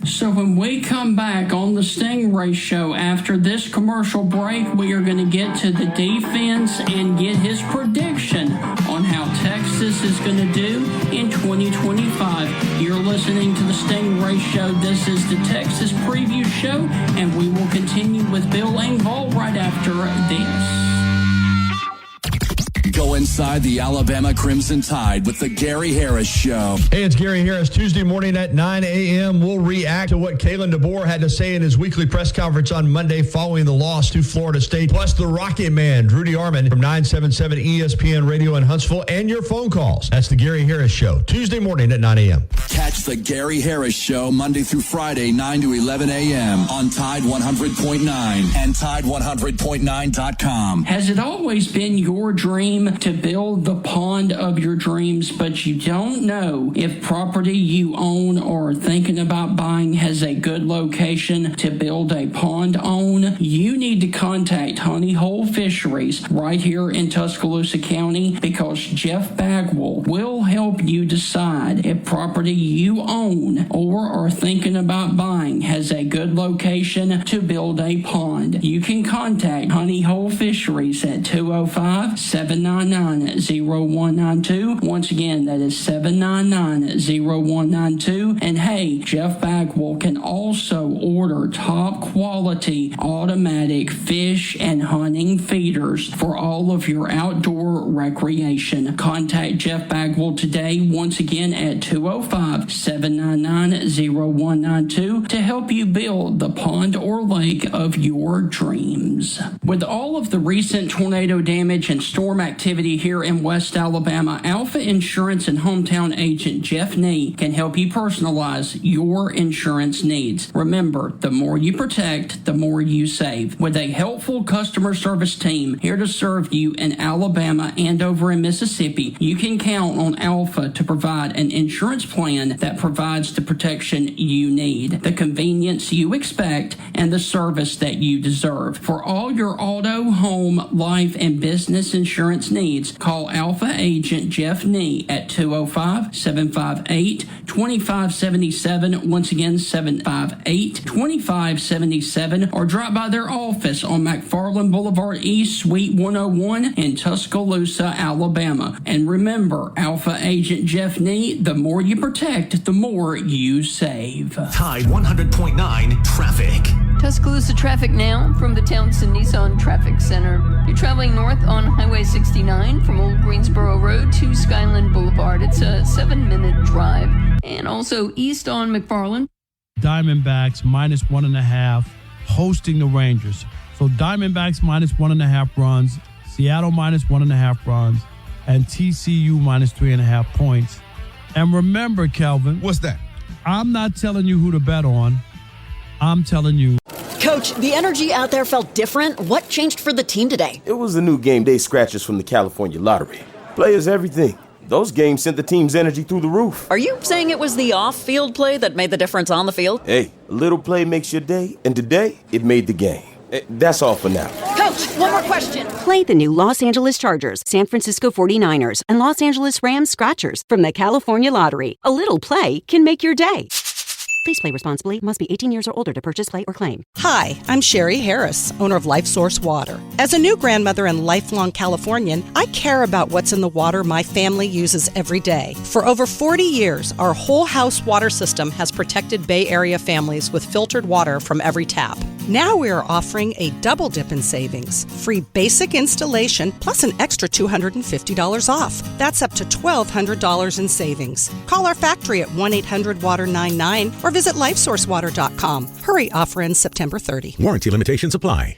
J: So when we come back on the Stingray Show after this commercial break, we are going to get to the defense and get his prediction on how Texas is going to do in 2025. You're listening to the Stingray Show. This is the Texas Preview Show, and we will continue with Bill Engvall right after this.
U: Go inside the Alabama Crimson Tide with the Gary Harris Show.
V: Hey, it's Gary Harris. Tuesday morning at 9 a.m., we'll react to what Kalen DeBoer had to say in his weekly press conference on Monday following the loss to Florida State. Plus, the Rocket Man, Rudy Arman from 977 ESPN Radio in Huntsville, and your phone calls. That's the Gary Harris Show, Tuesday morning at 9 a.m.
U: Catch the Gary Harris Show Monday through Friday, 9 to 11 a.m. on Tide 100.9 and Tide100.9.com.
J: Has it always been your dream to build the pond of your dreams, but you don't know if property you own or are thinking about buying has a good location to build a pond on? You need to contact Honey Hole Fisheries right here in Tuscaloosa County, because Jeff Bagwell will help you decide if property you own or are thinking about buying has a good location to build a pond. You can contact Honey Hole Fisheries at 205-799-0192. Once again, that is 799-0192. And hey, Jeff Bagwell can also order top quality automatic fish and hunting feeders for all of your outdoor recreation. Contact Jeff Bagwell today, once again at 205-799-0192 to help you build the pond or lake of your dreams. With all of the recent tornado damage and storm activity here in West Alabama, Alpha Insurance and hometown agent Jeff Nee can help you personalize your insurance needs. Remember, the more you protect, the more you save. With a helpful customer service team here to serve you in Alabama and over in Mississippi, you can count on Alpha to provide an insurance plan that provides the protection you need, the convenience you expect, and the service that you deserve. For all your auto, home, life, and business insurance needs, call Alpha Agent Jeff Nee at 205-758-2577. Once again, 758-2577, or drop by their office on McFarland Boulevard East, Suite 101 in Tuscaloosa, Alabama. And remember, Alpha Agent Jeff Nee, the more you protect, the more you save.
P: Tide 100.9 traffic.
Q: Tuscaloosa traffic now from the Townsend Nissan Traffic Center. You're traveling north on Highway 69 from Old Greensboro Road to Skyland Boulevard. It's a 7-minute drive. And also east on McFarland.
W: Diamondbacks -1.5 hosting the Rangers. So Diamondbacks -1.5 runs, Seattle -1.5 runs, and TCU -3.5 points. And remember, Kelvin.
X: What's that?
W: I'm not telling you who to bet on. I'm telling you.
A: Coach, the energy out there felt different. What changed for the team today?
B: It was the new game day scratchers from the California Lottery. Players everything. Those games sent the team's energy through the roof.
A: Are you saying it was the off-field play that made the difference on the field?
B: Hey, a little play makes your day, and today, it made the game. That's all for now.
A: Coach, one more question.
C: Play the new Los Angeles Chargers, San Francisco 49ers, and Los Angeles Rams Scratchers from the California Lottery. A little play can make your day. Please play responsibly. Must be 18 years or older to purchase, play, or claim.
H: Hi, I'm Sherry Harris, owner of Life Source Water. As a new grandmother and lifelong Californian, I care about what's in the water my family uses every day. For over 40 years, our whole house water system has protected Bay Area families with filtered water from every tap. Now we are offering a double dip in savings. Free basic installation plus an extra $250 off. That's up to $1,200 in savings. Call our factory at 1-800-WATER-99 or visit LifeSourceWater.com. Hurry, offer ends September 30.
I: Warranty limitations apply.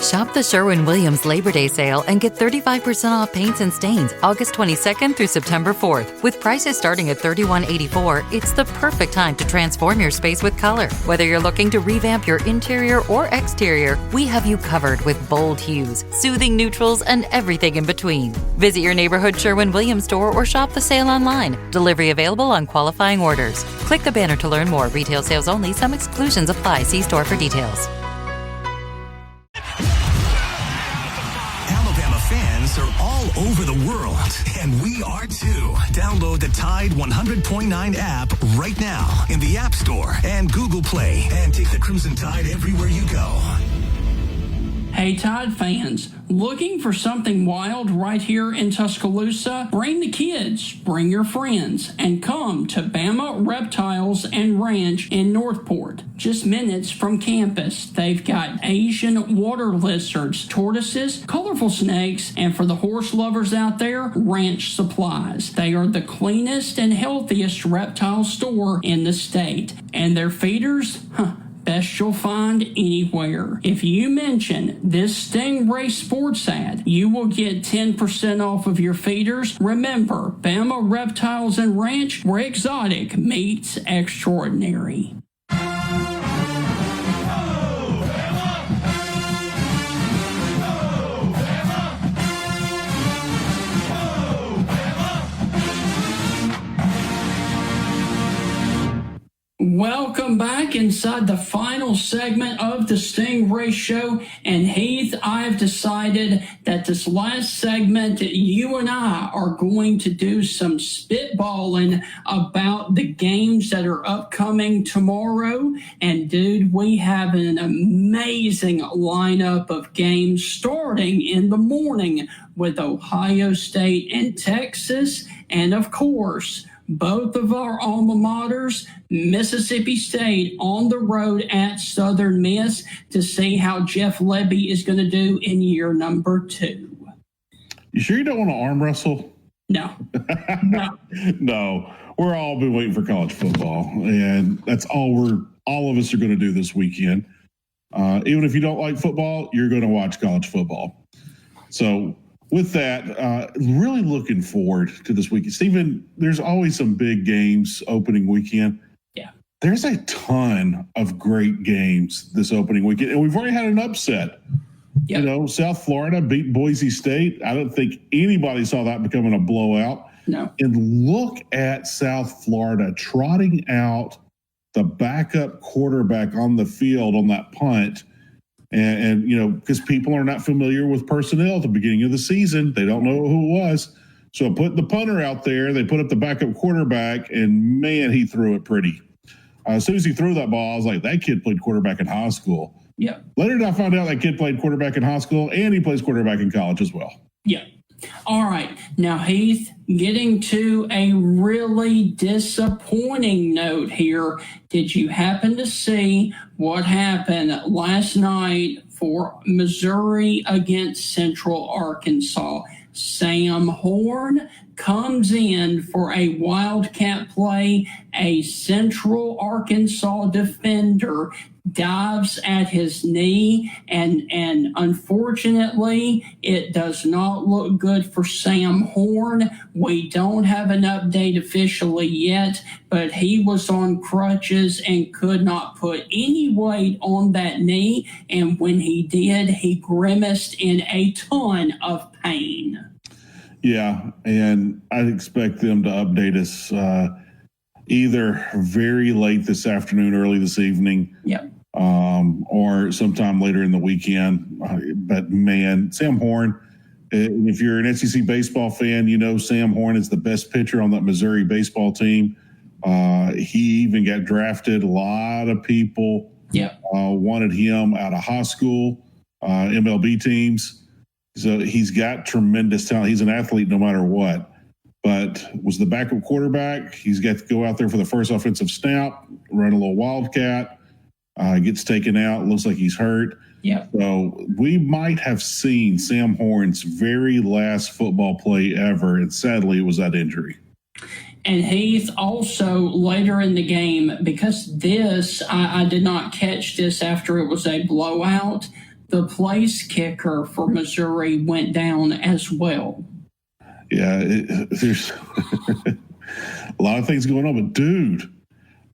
T: Shop the Sherwin-Williams Labor Day sale and get 35% off paints and stains August 22nd through September 4th. With prices starting at $31.84, it's the perfect time to transform your space with color. Whether you're looking to revamp your interior or exterior, we have you covered with bold hues, soothing neutrals, and everything in between. Visit your neighborhood Sherwin-Williams store or shop the sale online. Delivery available on qualifying orders. Click the banner to learn more. Retail sales only. Some exclusions apply. See store for details.
P: Fans are all over the world, and we are too. Download the Tide 100.9 app right now in the App Store and Google Play, and take the Crimson Tide everywhere you go.
J: Hey Tide fans, looking for something wild right here in Tuscaloosa? Bring the kids, bring your friends, and come to Bama Reptiles and Ranch in Northport. Just minutes from campus, they've got Asian water lizards, tortoises, colorful snakes, and for the horse lovers out there, ranch supplies. They are the cleanest and healthiest reptile store in the state. And their feeders, best you'll find anywhere. If you mention this Stingray Sports ad, you will get 10% off of your feeders. Remember, Bama Reptiles and Ranch, where exotic meets extraordinary. Welcome back inside the final segment of the Stingray Show. And Heath, I've decided that this last segment, you and I are going to do some spitballing about the games that are upcoming tomorrow. And dude, we have an amazing lineup of games starting in the morning with Ohio State and Texas. And of course, both of our alma maters, Mississippi State on the road at Southern Miss, to see how Jeff Lebby is going to do in year number 2.
L: You sure you don't want to arm wrestle?
J: No.
L: No. We're all been waiting for college football, and that's all of us are going to do this weekend. Even if you don't like football, you're going to watch college football. So with that, really looking forward to this weekend. Stephen, there's always some big games opening weekend.
J: Yeah.
L: There's a ton of great games this opening weekend, and we've already had an upset. Yep. You know, South Florida beat Boise State. I don't think anybody saw that becoming a blowout.
J: No.
L: And look at South Florida trotting out the backup quarterback on the field on that punt. And you know, because people are not familiar with personnel at the beginning of the season. They don't know who it was. So put the punter out there. They put up the backup quarterback, and man, he threw it pretty. As soon as he threw that ball, I was like, that kid played quarterback in high school.
J: Yeah.
L: Later I found out that kid played quarterback in high school, and he plays quarterback in college as well.
J: Yeah. All right. Now, Heath, getting to a really disappointing note here. Did you happen to see what happened last night for Missouri against Central Arkansas? Sam Horn comes in for a Wildcat play. A Central Arkansas defender dives at his knee, and unfortunately, it does not look good for Sam Horn. We don't have an update officially yet, but he was on crutches and could not put any weight on that knee, and when he did, he grimaced in a ton of pain.
L: Yeah, and I'd expect them to update us either very late this afternoon, early this evening, or sometime later in the weekend. But man, Sam Horn, if you're an SEC baseball fan, you know Sam Horn is the best pitcher on that Missouri baseball team. He even got drafted. A lot of people wanted him out of high school, MLB teams. So he's got tremendous talent. He's an athlete no matter what. But was the backup quarterback. He's got to go out there for the first offensive snap, run a little wildcat. Gets taken out. Looks like he's hurt.
J: Yeah.
L: So we might have seen Sam Horn's very last football play ever, and sadly it was that injury.
J: And Heath, also later in the game, because this, I did not catch this after it was a blowout, the place kicker for Missouri went down as well.
L: Yeah, there's a lot of things going on. But, dude,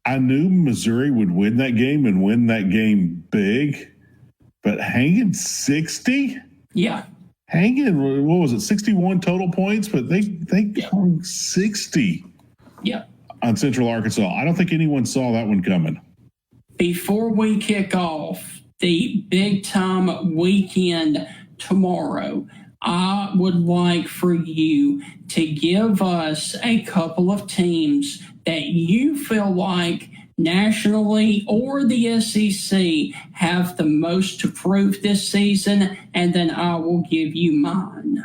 L: I knew Missouri would win that game and win that game big. But hanging 60?
J: Yeah.
L: Hanging, what was it, 61 total points? But they hung 60 on Central Arkansas. I don't think anyone saw that one coming.
J: Before we kick off the big-time weekend tomorrow, I would like for you to give us a couple of teams that you feel like nationally or the SEC have the most to prove this season, and then I will give you mine.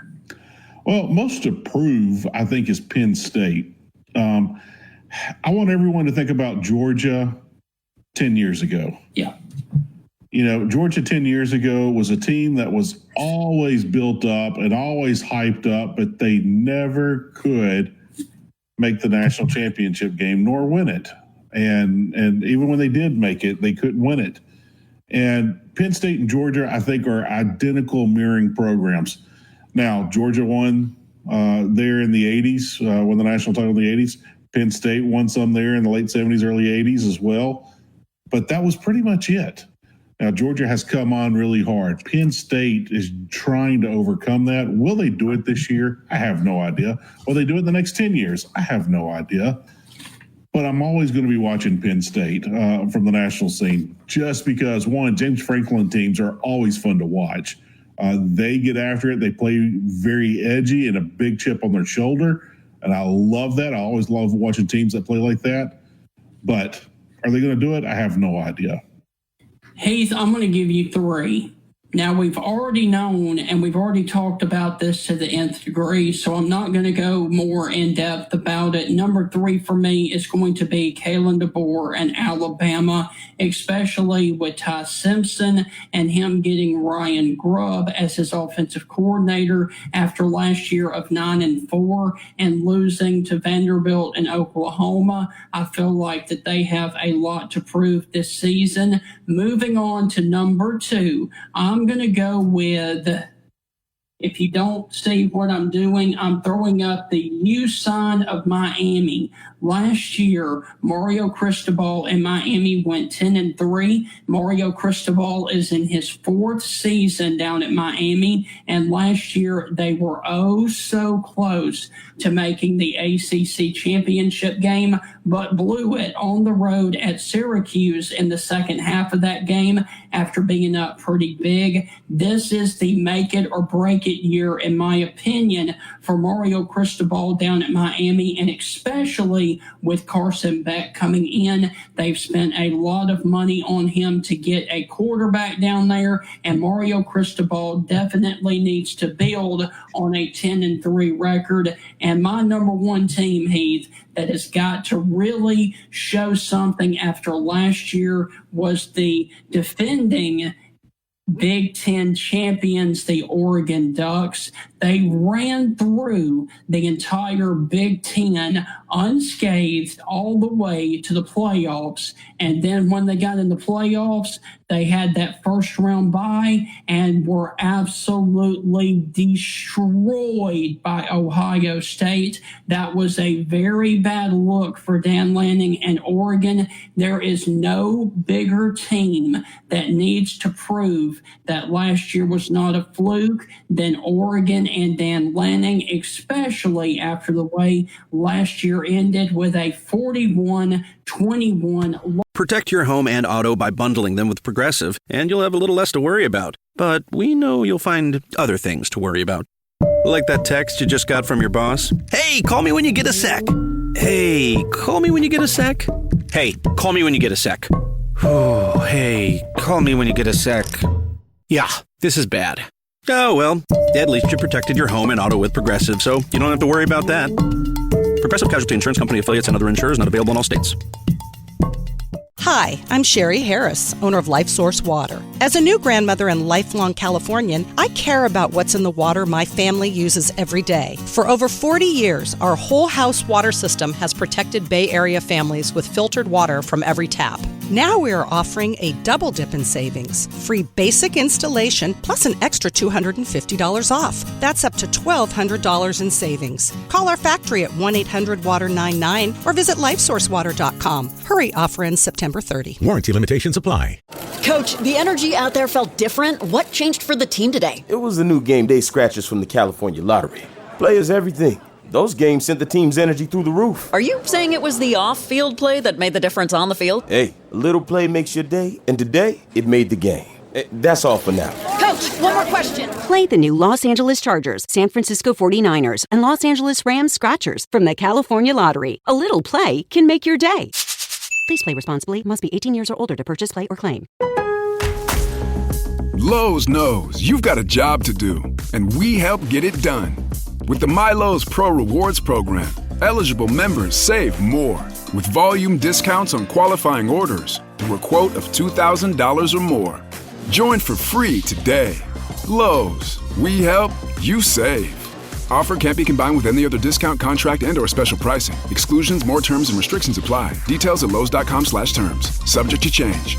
L: Well, most to prove, I think, is Penn State. I want everyone to think about Georgia 10 years ago.
J: Yeah.
L: You know, Georgia 10 years ago was a team that was always built up and always hyped up, but they never could make the national championship game nor win it. And even when they did make it, they couldn't win it. And Penn State and Georgia, I think, are identical mirroring programs. Now, Georgia won there in the 80s, won the national title in the 80s. Penn State won some there in the late 70s, early 80s as well. But that was pretty much it. Now, Georgia has come on really hard. Penn State is trying to overcome that. Will they do it this year? I have no idea. Will they do it in the next 10 years? I have no idea. But I'm always going to be watching Penn State from the national scene just because, one, James Franklin teams are always fun to watch. They get after it. They play very edgy and a big chip on their shoulder. And I love that. I always love watching teams that play like that. But are they going to do it? I have no idea.
J: Heath, I'm going to give you three. Now, we've already known and we've already talked about this to the nth degree, so I'm not going to go more in depth about it. Number three for me is going to be Kalen DeBoer and Alabama, especially with Ty Simpson and him getting Ryan Grubb as his offensive coordinator after last year of 9-4 and losing to Vanderbilt and Oklahoma. I feel like that they have a lot to prove this season. Moving on to number two, I'm going to go with, if you don't see what I'm doing, I'm throwing up the USign of Miami. Last year, Mario Cristobal and Miami went 10-3. Mario Cristobal is in his fourth season down at Miami, and last year they were oh so close to making the ACC championship game, but blew it on the road at Syracuse in the second half of that game after being up pretty big. This is the make it or break it year, in my opinion, for Mario Cristobal down at Miami, and especially with Carson Beck coming in. They've spent a lot of money on him to get a quarterback down there, and Mario Cristobal definitely needs to build on a 10-3 record. And my number one team, Heath, that has got to really show something after last year was the defending Big Ten champions, the Oregon Ducks. They ran through the entire Big Ten unscathed all the way to the playoffs. And then when they got in the playoffs, they had that first round bye and were absolutely destroyed by Ohio State. That was a very bad look for Dan Lanning and Oregon. There is no bigger team that needs to prove that last year was not a fluke than Oregon and Dan Lanning, especially after the way last year ended with a 41-21.
F: Protect your home and auto by bundling them with Progressive, and you'll have a little less to worry about. But we know you'll find other things to worry about. Like that text you just got from your boss. Hey, call me when you get a sec. Hey, call me when you get a sec. Hey, call me when you get a sec. Oh, hey, call me when you get a sec. Yeah, this is bad. Oh, well, at least you protected your home and auto with Progressive, so you don't have to worry about that. Progressive Casualty Insurance Company affiliates and other insurers not available in all states.
H: Hi, I'm Sherry Harris, owner of Life Source Water. As a new grandmother and lifelong Californian, I care about what's in the water my family uses every day. For over 40 years, our whole house water system has protected Bay Area families with filtered water from every tap. Now we are offering a double dip in savings, free basic installation plus an extra $250 off. That's up to $1,200 in savings. Call our factory at 1-800-WATER-99 or visit lifesourcewater.com. Hurry, offer ends September 30.
I: Warranty limitations apply.
A: Coach, the energy out there felt different. What changed for the team today?
B: It was the new game day scratchers from the California Lottery. Players everything. Those games sent the team's energy through the roof.
A: Are you saying it was the off-field play that made the difference on the field?
B: Hey, a little play makes your day, and today, it made the game. That's all for now.
A: Coach, one more question.
C: Play the new Los Angeles Chargers, San Francisco 49ers, and Los Angeles Rams Scratchers from the California Lottery. A little play can make your day. Please play responsibly. Must be 18 years or older to purchase, play, or claim.
D: Lowe's knows you've got a job to do, and we help get it done. With the MyLowe's Pro Rewards program, eligible members save more with volume discounts on qualifying orders through a quote of $2,000 or more. Join for free today. Lowe's, we help, you save. Offer can't be combined with any other discount, contract, and/or special pricing. Exclusions, more terms, and restrictions apply. Details at lowes.com/terms. Subject to change.